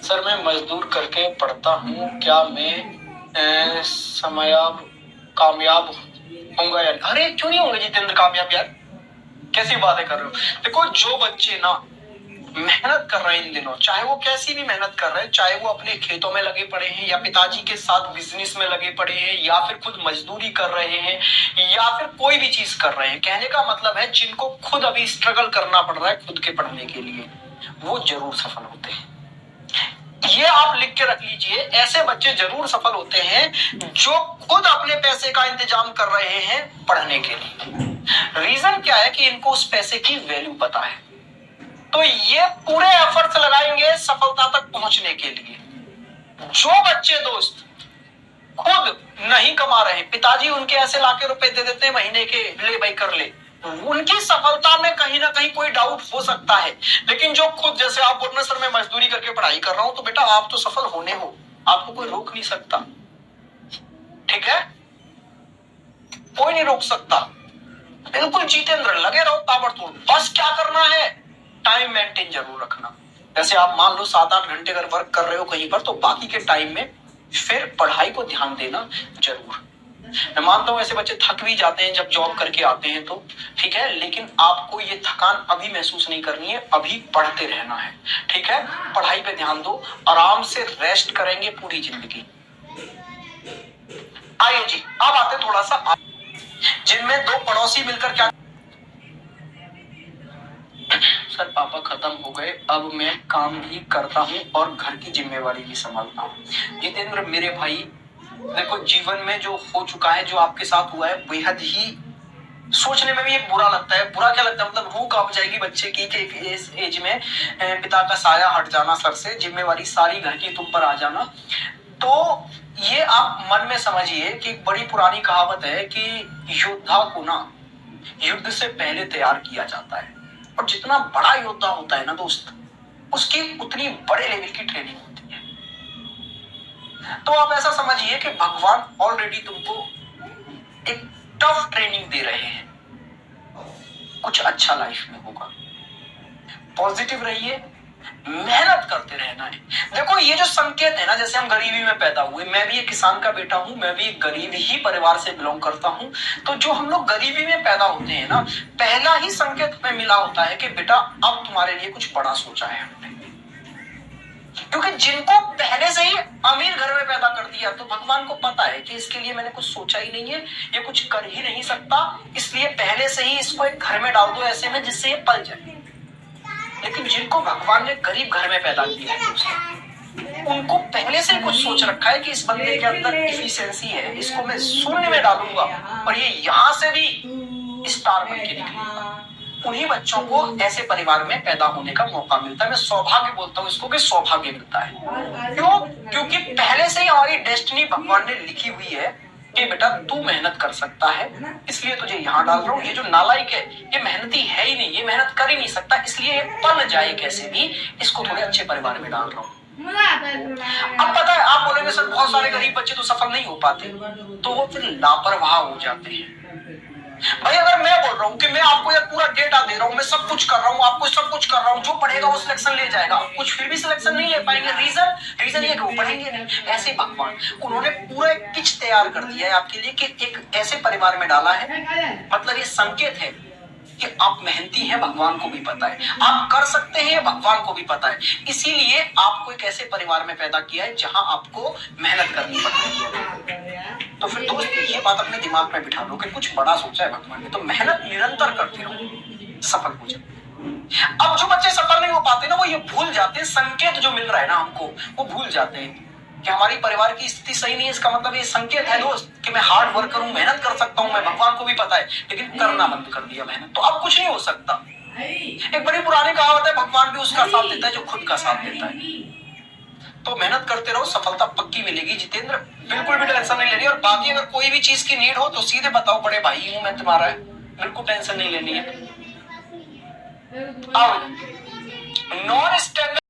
Sir मैं मजदूर करके पढ़ता हूँ, क्या मैं समयाब कामयाब होऊंगा या नहीं? अरे क्यों नहीं होंगे जितेंद्र कामयाब यार, कैसी बातें कर रहे हो। देखो जो बच्चे ना मेहनत कर रहे हैं इन दिनों, चाहे वो कैसी भी मेहनत कर रहे हैं, चाहे वो अपने खेतों में लगे पड़े हैं या पिताजी के साथ बिजनेस में लगे पड़े हैं या फिर खुद मजदूरी कर रहे हैं या फिर कोई भी चीज कर रहे हैं, कहने का मतलब है जिनको खुद अभी स्ट्रगल करना पड़ रहा है खुद के पढ़ने के लिए, वो जरूर सफल होते हैं। ये आप लिख के रख लीजिए, ऐसे बच्चे जरूर सफल होते हैं जो खुद अपने पैसे का इंतजाम कर रहे हैं पढ़ने के लिए। रीजन क्या है कि इनको उस पैसे की वैल्यू पता है, तो ये पूरे एफर्ट्स लगाएंगे सफलता तक पहुंचने के लिए। जो बच्चे दोस्त खुद नहीं कमा रहे, पिताजी उनके ऐसे लाखे रुपए दे देते हैं महीने के, ले भाई कर ले, उनकी सफलता में कहीं ना कहीं कोई डाउट हो सकता है। लेकिन जो खुद, जैसे आप बोलना सर मैं मजदूरी करके पढ़ाई कर रहा हूं, तो बेटा आप तो सफल होने हो, आपको कोई रोक नहीं सकता, ठीक है, कोई नहीं रोक सकता। बिल्कुल जितेंद्र लगे रहो ताबड़तोड़, बस क्या करना है, टाइम मेंटेन जरूर रखना। जैसे आप मान लो 7-8 घंटे अगर वर्क कर रहे हो कहीं पर, तो बाकी के टाइम में फिर पढ़ाई को ध्यान देना जरूर। मैं मानता हूं ऐसे बच्चे थक भी जाते हैं जब जॉब करके आते हैं, तो ठीक है, लेकिन आपको ये थकान अभी महसूस नहीं करनी है, अभी पढ़ते रहना है, ठीक है, पढ़ाई पे ध्यान दो, आराम से रेस्ट करेंगे पूरी जिंदगी। आइए जी, अब आते थोड़ा सा जिनमें दो पड़ोसी मिलकर क्या। सर पापा खत्म हो गए, अब मैं काम भी करता हूँ और घर की जिम्मेवारी भी संभालता हूँ। जितेंद्र मेरे भाई देखो, जीवन में जो हो चुका है, जो आपके साथ हुआ है, बेहद ही सोचने में भी एक बुरा लगता है। बुरा क्या लगता है, मतलब रूह कांप जाएगी बच्चे की कि इस एज में पिता का साया हट जाना सर से, जिम्मेवारी सारी घर की तुम पर आ जाना। तो ये आप मन में समझिए कि एक बड़ी पुरानी कहावत है कि योद्धा को ना युद्ध से पहले तैयार किया जाता है, और जितना बड़ा योद्धा होता है ना दोस्त, उसकी उतनी बड़े लेवल की ट्रेनिंग होती है। तो आप ऐसा समझिए कि भगवान ऑलरेडी तुमको एक टफ ट्रेनिंग दे रहे हैं, कुछ अच्छा लाइफ में होगा। पॉजिटिव रहिए, मेहनत करते रहना है। देखो ये जो संकेत है ना, जैसे हम गरीबी में पैदा हुए, मैं भी एक किसान का बेटा हूं, मैं भी एक गरीब ही परिवार से बिलोंग करता हूं, तो जो हम लोग गरीबी में पैदा होते हैं ना, पहला ही संकेत हमें मिला होता है कि बेटा अब तुम्हारे लिए कुछ बड़ा सोचा है हमने। क्योंकि जिनको पहले से ही अमीर घर में पैदा कर दिया, तो भगवान को पता है कि इसके लिए मैंने कुछ सोचा ही नहीं है, ये कुछ कर ही नहीं सकता, इसलिए पहले से ही इसको एक घर में डाल दो ऐसे में जिससे ये पल जाए। लेकिन जिनको भगवान ने गरीब घर में पैदा किया है, उनको पहले से कुछ सोच रखा है कि इस बंदे के अंदर इफिशिएंसी है, इसको मैं शून्य में डालूंगा और ये यहां से भी स्टार बन के निकलेगा। उन्हीं बच्चों को ऐसे परिवार में पैदा होने का मौका मिलता है। मैं सौभाग्य बोलता हूँ इसको कि सौभाग्य मिलता है। क्यों? क्योंकि पहले से ही हमारी डेस्टिनी भगवान ने लिखी हुई है कि बेटा तू मेहनत कर सकता है, इसलिए तुझे यहाँ डाल रहा हूँ। ये जो नालायक है, ये मेहनती है ही नहीं, ये मेहनत कर ही नहीं सकता, इसलिए पल जाए कैसे भी, इसको थोड़े अच्छे परिवार में डाल रहा हूँ। अब पता है, आप बोलेंगे सर बहुत सारे गरीब बच्चे तो सफल नहीं हो पाते, तो वो फिर लापरवाह हो जाते हैं। भाई अगर मैं बोल रहा हूँ कि मैं आपको ये पूरा डेटा दे रहा हूँ, मैं सब कुछ कर रहा हूँ, आपको सब कुछ कर रहा हूँ, जो पढ़ेगा वो सिलेक्शन ले जाएगा, आप कुछ फिर भी सिलेक्शन नहीं ले पाएंगे। रीजन ये कि वो पढ़ेंगे नहीं। ऐसे भगवान उन्होंने पूरा एक पिच तैयार कर दिया है आपके लिए कि एक ऐसे परिवार में डाला है, मतलब ये संकेत है कि आप मेहनती हैं, भगवान को भी पता है, आप कर सकते हैं, भगवान को भी पता है, इसीलिए आपको एक ऐसे परिवार में पैदा किया है जहां आपको मेहनत करनी पड़ती है। तो फिर दोस्त ये बात अपने दिमाग में बिठा लो कि कुछ बड़ा सोचा है भगवान ने, तो मेहनत निरंतर करते रहो, सफल हो जाए। अब जो बच्चे सफल नहीं हो पाते ना, वो ये भूल जाते हैं, संकेत जो मिल रहा है ना हमको, वो भूल जाते हैं कि हमारी परिवार की स्थिति सही नहीं है। इसका मतलब ये संकेत है दोस्त कि मैं हार्ड वर्क करूं, मेहनत कर सकता हूं, मैं भगवान को भी पता है, लेकिन करना बंद कर दिया मेहनत, तो अब कुछ नहीं हो सकता। एक बड़ी पुरानी कहावत है, भगवान भी उसका साथ देता है जो खुद का साथ देता है। तो मेहनत करते रहो, सफलता पक्की मिलेगी जितेंद्र, बिल्कुल भी टेंशन नहीं लेनी। और बाकी अगर कोई भी चीज की नीड हो तो सीधे बताओ, बड़े भाई हूं मैं तुम्हारा, बिल्कुल टेंशन नहीं लेनी है। आओ नॉन स्टैंडर्ड